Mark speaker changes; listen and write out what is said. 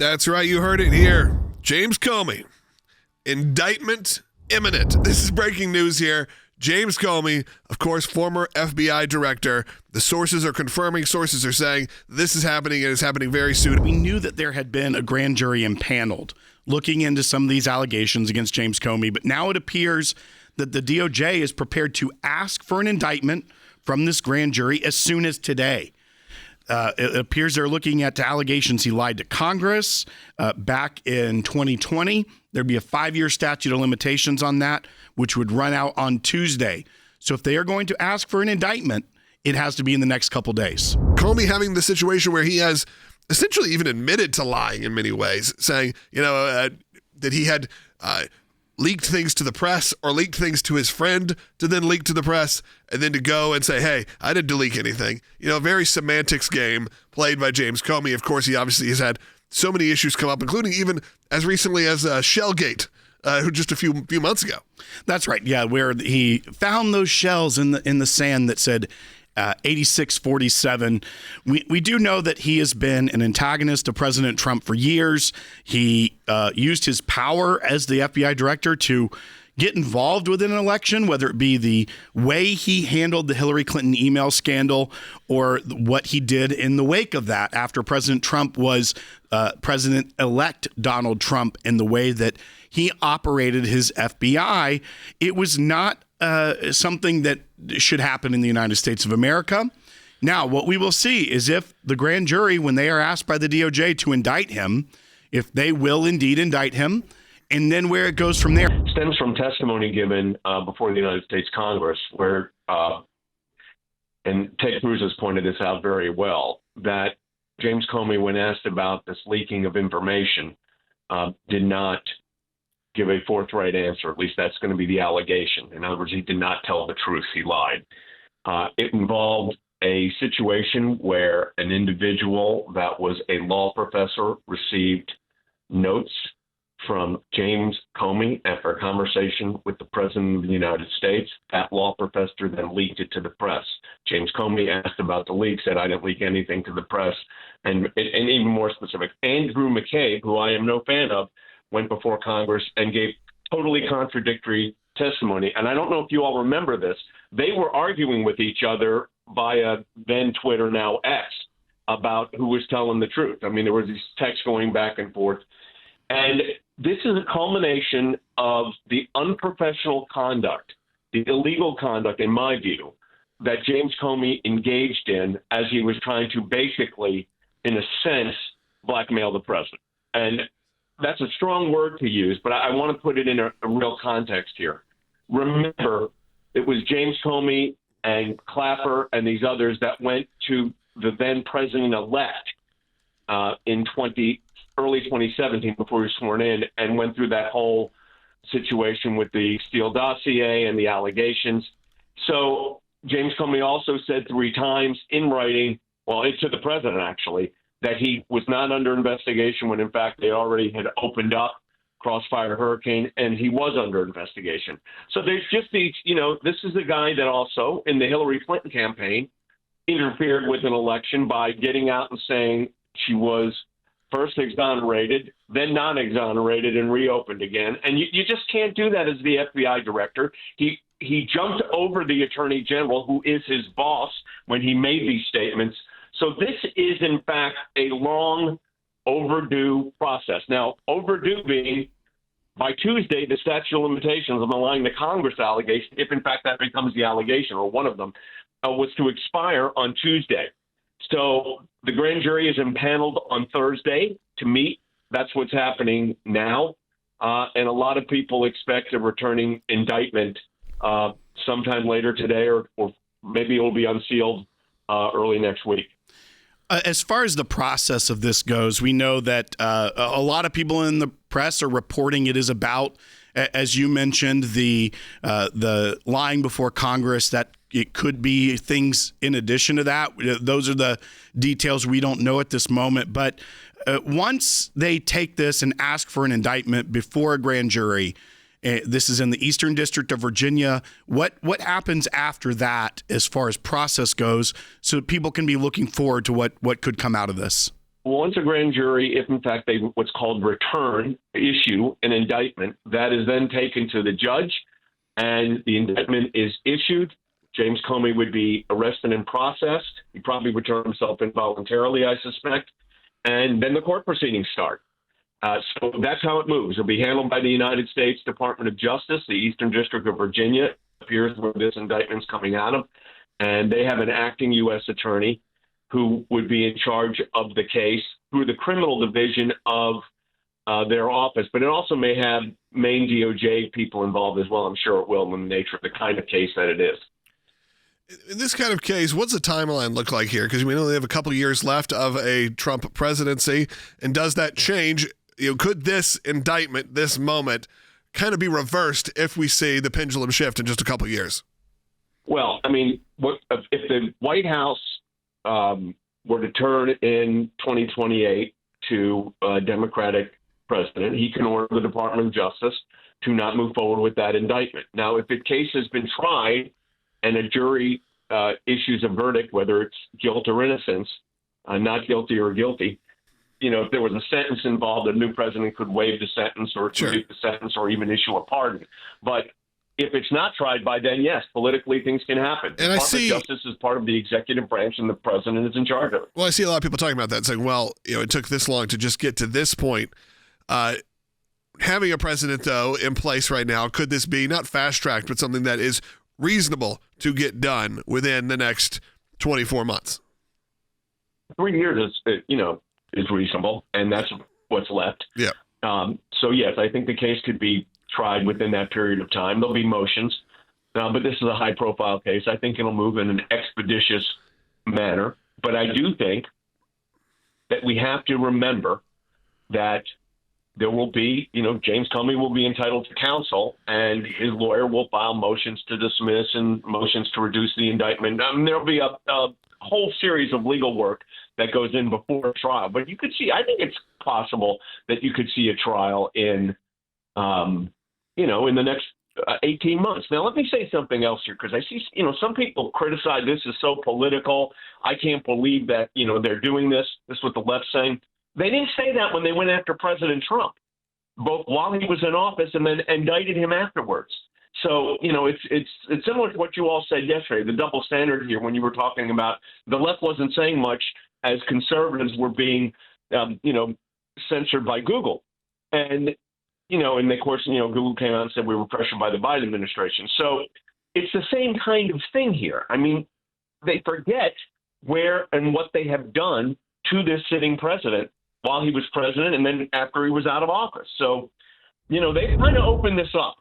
Speaker 1: That's right. You heard it here. James Comey. Indictment imminent. This is breaking news here. James Comey, of course, former FBI director. The sources are confirming, sources are saying this is happening and it's happening very soon.
Speaker 2: We knew that there had been a grand jury impaneled looking into some of these allegations against James Comey, but now it appears that the DOJ is prepared to ask for an indictment from this grand jury as soon as today. It appears they're looking at the allegations he lied to Congress back in 2020. There'd be a 5-year statute of limitations on that, which would run out on Tuesday. So if they are going to ask for an indictment, it has to be in the next couple days.
Speaker 1: Comey having the situation where he has essentially even admitted to lying in many ways, saying, that he had leaked things to the press or leaked things to his friend to then leak to the press and then to go and say, hey, I didn't leak anything. Very semantics game played by James Comey. Of course, he obviously has had so many issues come up, including even as recently as Shellgate, just a few months ago.
Speaker 2: That's right. Yeah, where he found those shells in the sand that said 8647. We do know that he has been an antagonist of President Trump for years. He used his power as the FBI director to get involved with an election, whether it be the way he handled the Hillary Clinton email scandal or what he did in the wake of that after President Trump was President-elect Donald Trump, and the way that he operated his FBI. It was not something that should happen in the United States of America. Now, what we will see is if the grand jury, when they are asked by the DOJ to indict him, if they will indeed indict him, and then where it goes from there.
Speaker 3: Stems from testimony given before the United States Congress, where, and Ted Cruz has pointed this out very well, that James Comey, when asked about this leaking of information, did not give a forthright answer. At least that's going to be the allegation. In other words, he did not tell the truth. He lied. It involved a situation where an individual that was a law professor received notes from James Comey after a conversation with the President of the United States. That law professor then leaked it to the press. James Comey asked about the leak, said, I didn't leak anything to the press. And even more specific, Andrew McCabe, who I am no fan of, went before Congress and gave totally contradictory testimony. And I don't know if you all remember this. They were arguing with each other via then Twitter, now X, about who was telling the truth. I mean, there was these texts going back and forth. And this is a culmination of the unprofessional conduct, the illegal conduct, in my view, that James Comey engaged in as he was trying to basically, in a sense, blackmail the president. And that's a strong word to use, but I want to put it in a real context here. Remember, it was James Comey and Clapper and these others that went to the then president-elect in early 2017 before he was sworn in, and went through that whole situation with the Steele dossier and the allegations. So James Comey also said 3 times in writing, well, to the president actually, that he was not under investigation when in fact they already had opened up Crossfire Hurricane and he was under investigation. So there's just these, this is a guy that also in the Hillary Clinton campaign interfered with an election by getting out and saying she was first exonerated, then not exonerated, and reopened again. And you just can't do that as the FBI director. He jumped over the attorney general, who is his boss, when he made these statements. So this is, in fact, a long overdue process. Now, overdue being by Tuesday, the statute of limitations of the lying to Congress allegation, if in fact that becomes the allegation or one of them, was to expire on Tuesday. So the grand jury is impaneled on Thursday to meet. That's what's happening now. And a lot of people expect a returning indictment sometime later today, or maybe it will be unsealed early next week.
Speaker 2: As far as the process of this goes, we know that a lot of people in the press are reporting it is about, as you mentioned, the lying before Congress, that it could be things in addition to that. Those are the details we don't know at this moment. But once they take this and ask for an indictment before a grand jury, this is in the Eastern District of Virginia. What happens after that as far as process goes, so that people can be looking forward to what could come out of this?
Speaker 3: once a grand jury, if in fact they what's called issue an indictment, that is then taken to the judge, and the indictment is issued. James Comey would be arrested and processed. He probably would turn himself in voluntarily, I suspect, and then the court proceedings start. So that's how it moves. It'll be handled by the United States Department of Justice, the Eastern District of Virginia appears where this indictment's coming out of, and they have an acting U.S. attorney who would be in charge of the case through the criminal division of their office. But it also may have Maine DOJ people involved as well. I'm sure it will, in the nature of the kind of case that it is.
Speaker 1: In this kind of case, what's the timeline look like here? Because we only have a couple of years left of a Trump presidency, and does that change? Could this indictment, this moment, kind of be reversed if we see the pendulum shift in just a couple of years?
Speaker 3: Well, I mean, if the White House were to turn in 2028 to a Democratic president, he can order the Department of Justice to not move forward with that indictment. Now, if the case has been tried and a jury issues a verdict, whether it's guilt or innocence, not guilty or guilty, if there was a sentence involved, a new president could waive the sentence or reduce the sentence or even issue a pardon. But if it's not tried by then, yes, politically things can happen.
Speaker 1: And
Speaker 3: the Department of Justice is part of the executive branch, and the president is in charge of it.
Speaker 1: Well, I see a lot of people talking about that, saying, well, it took this long to just get to this point. Having a president, though, in place right now, could this be not fast-tracked, but something that is reasonable to get done within the next 24 months?
Speaker 3: 3 years is reasonable, and that's what's left.
Speaker 1: Yeah.
Speaker 3: So, yes, I think the case could be tried within that period of time. There'll be motions, but this is a high-profile case. I think it'll move in an expeditious manner. But I do think that we have to remember that there will be, James Comey will be entitled to counsel, and his lawyer will file motions to dismiss and motions to reduce the indictment. There'll be a whole series of legal work that goes in before trial. But you could see, I think it's possible that you could see a trial in the next 18 months. Now, let me say something else here, because I see, some people criticize this as so political. I can't believe that, they're doing this. This is what the left's saying. They didn't say that when they went after President Trump, both while he was in office and then indicted him afterwards. So, it's similar to what you all said yesterday, the double standard here when you were talking about the left wasn't saying much as conservatives were being, censored by Google. And, and of course, Google came out and said we were pressured by the Biden administration. So it's the same kind of thing here. I mean, they forget where and what they have done to this sitting president while he was president and then after he was out of office. So, they've kind of opened this up.